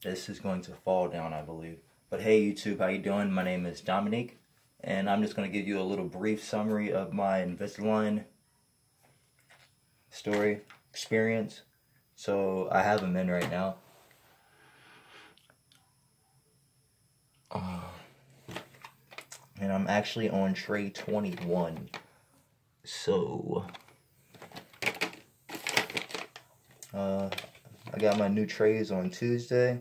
This is going to fall down, I believe. But hey YouTube, how you doing? My name is Dominique, and I'm just going to give you a little brief summary of my Invisalign story, experience. So I have them in right now. And I'm actually on tray 21. So I got my new trays on Tuesday,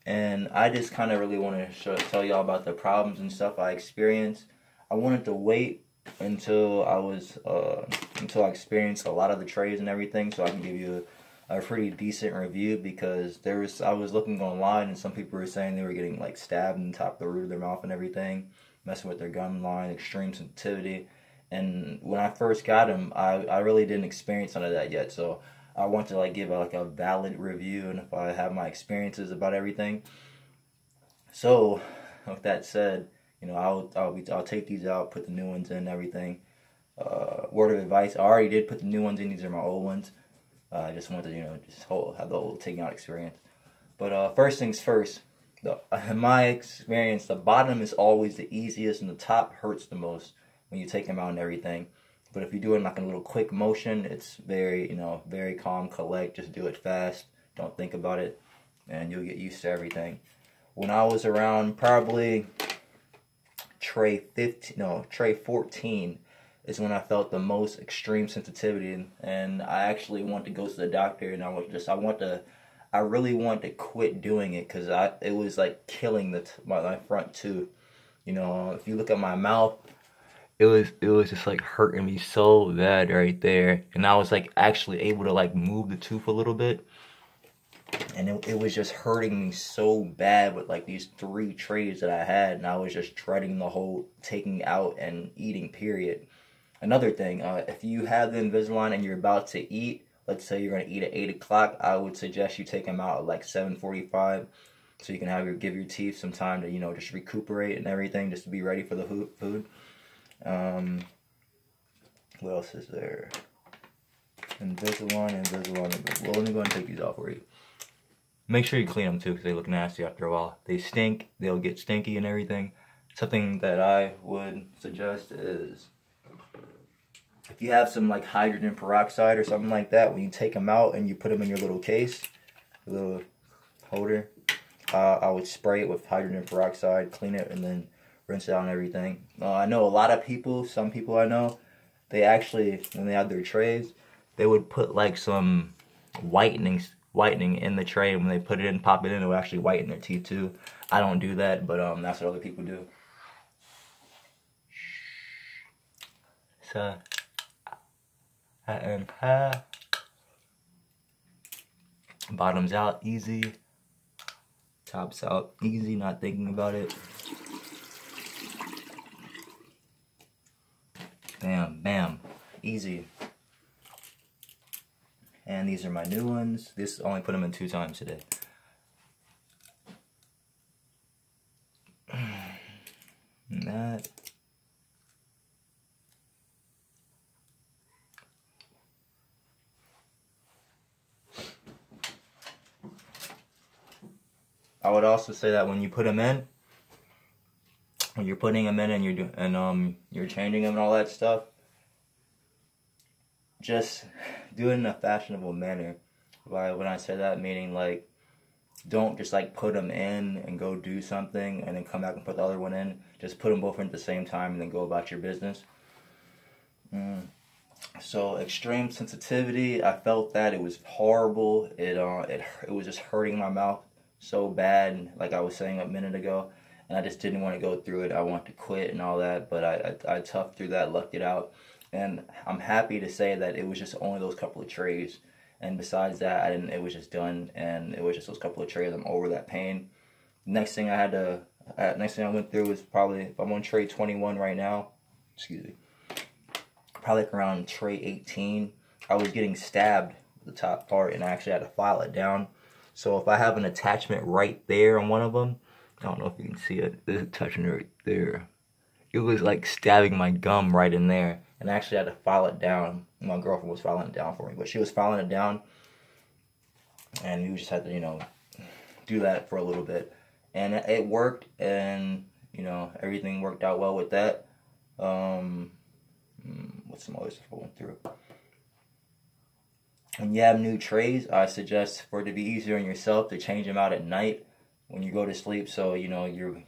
and I just kind of really want to tell y'all about the problems and stuff I experienced. I wanted to wait until I experienced a lot of the trays and everything, so I can give you a pretty decent review, because I was looking online and some people were saying they were getting like stabbed in the top of the root of their mouth and everything, messing with their gum line, extreme sensitivity. And when I first got them, I really didn't experience none of that yet, so I want to like give a valid review, and if I have my experiences about everything. So with that said, you know, I'll take these out, put the new ones in, everything. Word of advice: I already did put the new ones in. These are my old ones. I just wanted to, you know, have the whole taking out experience. But first things first. In my experience, the bottom is always the easiest, and the top hurts the most when you take them out and everything. But if you do it in like a little quick motion, it's very, you know, very calm, collect. Just do it fast. Don't think about it, and you'll get used to everything. When I was around probably tray 14 is when I felt the most extreme sensitivity, and I actually want to go to the doctor, and I really want to quit doing it, because it was like killing my front tooth. You know, if you look at my mouth, it was just like hurting me so bad right there, and I was like actually able to like move the tooth a little bit, and it was just hurting me so bad with like these 3 trays that I had, and I was just dreading the whole taking out and eating period. Another thing, if you have the Invisalign and you're about to eat, let's say you're going to eat at 8 o'clock, I would suggest you take them out at like 7:45, so you can give your teeth some time to, you know, just recuperate and everything, just to be ready for the food. What else is there? Invisalign. Well, let me go and take these off for you. Make sure you clean them too, because they look nasty after a while. They stink, they'll get stinky and everything. Something that I would suggest is, if you have some like hydrogen peroxide or something like that, when you take them out and you put them in your little case, little holder, I would spray it with hydrogen peroxide, clean it, and then rinse it out and everything. I know a lot of people, some people I know, they actually, when they have their trays, they would put like some whitening in the tray, and when they put it in, pop it in, it would actually whiten their teeth too. I don't do that, but that's what other people do. So, bottoms out easy, tops out easy, not thinking about it. Bam, bam, easy. And these are my new ones. This only put them in 2 times today. And that. I would also say that when you put them in, when you're putting them in and you're changing them and all that stuff, just do it in a fashionable manner. When I say that, meaning like, don't just like put them in and go do something and then come back and put the other one in. Just put them both in at the same time and then go about your business. So extreme sensitivity, I felt that it was horrible. It was just hurting my mouth so bad, like I was saying a minute ago, and I just didn't want to go through it. I wanted to quit and all that, but I toughed through that, lucked it out, and I'm happy to say that it was just only those couple of trays, and besides that, it was just done, and it was just those couple of trays. I'm over that pain. Next thing I went through was probably, if I'm on tray 21 right now, excuse me, probably like around tray 18, I was getting stabbed the top part, and I actually had to file it down. So if I have an attachment right there on one of them, I don't know if you can see it, there's attachment right there. It was like stabbing my gum right in there, and I actually had to file it down. My girlfriend was filing it down for me, but she was filing it down, and we just had to, you know, do that for a little bit, and it worked, and everything worked out well with that. What's some other stuff I went through? When you have new trays, I suggest for it to be easier on yourself to change them out at night when you go to sleep, so you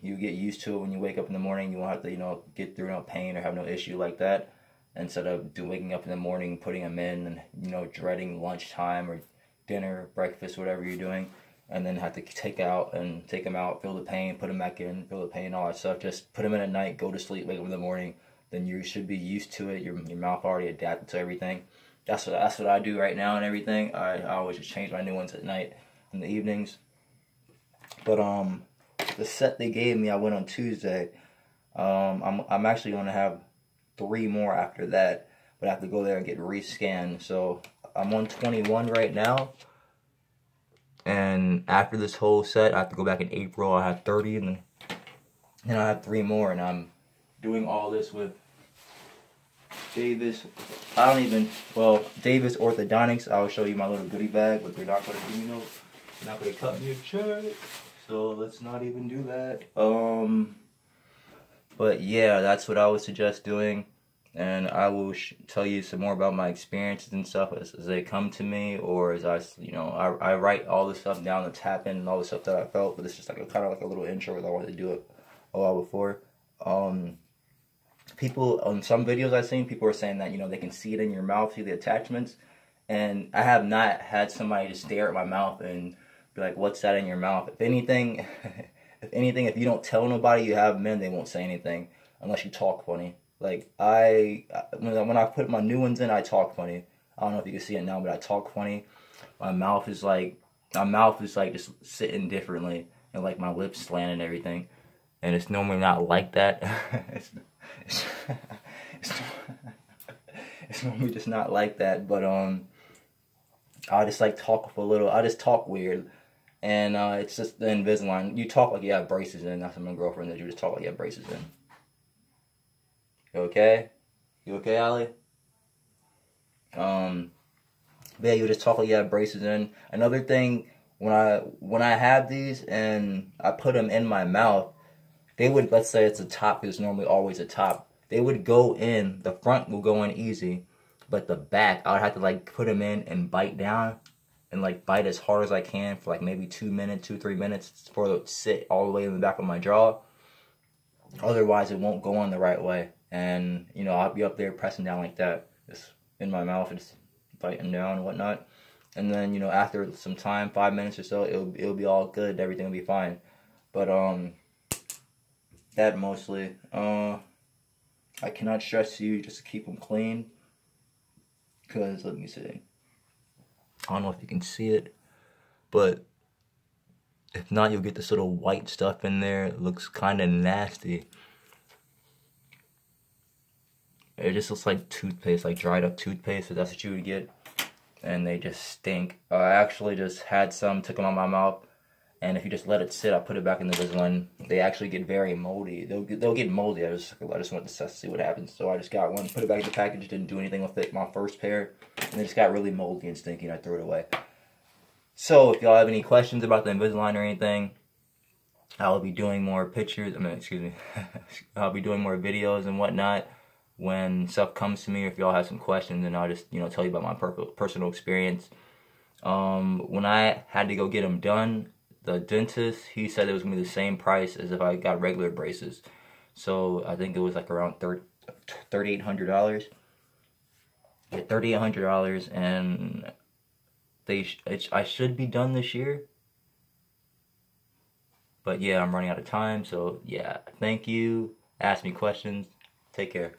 get used to it. When you wake up in the morning, you won't have to get through no pain or have no issue like that, instead of waking up in the morning, putting them in, and dreading lunchtime or dinner, breakfast, whatever you're doing, and then have to take them out, feel the pain, put them back in, feel the pain, all that stuff. Just put them in at night, go to sleep, wake up in the morning. Then you should be used to it. Your mouth already adapted to everything. That's what I do right now and everything. I always just change my new ones at night in the evenings. But the set they gave me, I went on Tuesday. I'm actually gonna have 3 more after that, but I have to go there and get rescanned. So I'm on 21 right now, and after this whole set, I have to go back in April. I have 30, and then I have 3 more, and I'm doing all this with Davis. Davis Orthodontics. I'll show you my little goodie bag, but they're not gonna they're not gonna cut me a check, so let's not even do that. But yeah, that's what I would suggest doing, and I will tell you some more about my experiences and stuff as they come to me, or as I write all the stuff down, the tap-in and all the stuff that I felt. But it's just like kind of like a little intro, because I wanted to do it a while before. People on some videos I've seen, people are saying that they can see it in your mouth, see the attachments, and I have not had somebody just stare at my mouth and be like, "What's that in your mouth?" If anything, if you don't tell nobody you have them in, they won't say anything unless you talk funny. Like when I put my new ones in, I talk funny. I don't know if you can see it now, but I talk funny. My mouth is like just sitting differently, and like my lips slant and everything. And it's normally not like that. It's normally just not like that. But I just like talk I just talk weird, and it's just the Invisalign. You talk like you have braces in. That's what my girlfriend did. You just talk like you have braces in. You okay? You okay, Allie? But yeah, you just talk like you have braces in. Another thing, when I have these and I put them in my mouth, they would, let's say it's a top, because it's normally always a top. They would go in, the front will go in easy, but the back, I would have to like put them in and bite down and like bite as hard as I can for like maybe 2 minutes, 2-3 minutes for it to sit all the way in the back of my jaw. Otherwise, it won't go on the right way. And, I'll be up there pressing down like that, just in my mouth, and just biting down and whatnot. And then, after some time, 5 minutes or so, it'll be all good. Everything will be fine. But, that mostly. I cannot stress you just to keep them clean, because let me see. I don't know if you can see it, but if not, you'll get this little white stuff in there. It looks kind of nasty. It just looks like toothpaste, like dried up toothpaste, so that's what you would get. And they just stink. I actually just had some, took them out of my mouth, and if you just let it sit, I put it back in the Invisalign, they actually get very moldy. They'll get moldy. I just wanted to see what happens. So I just got one, put it back in the package, didn't do anything with it, my first pair, and they just got really moldy and stinky, and I threw it away. So if y'all have any questions about the Invisalign or anything, I'll be doing more I'll be doing more videos and whatnot when stuff comes to me, or if y'all have some questions, and I'll just tell you about my personal experience. When I had to go get them done, the dentist, he said it was going to be the same price as if I got regular braces. So I think it was like around $3,800. Yeah, $3,800, and I should be done this year. But yeah, I'm running out of time. So yeah, thank you. Ask me questions. Take care.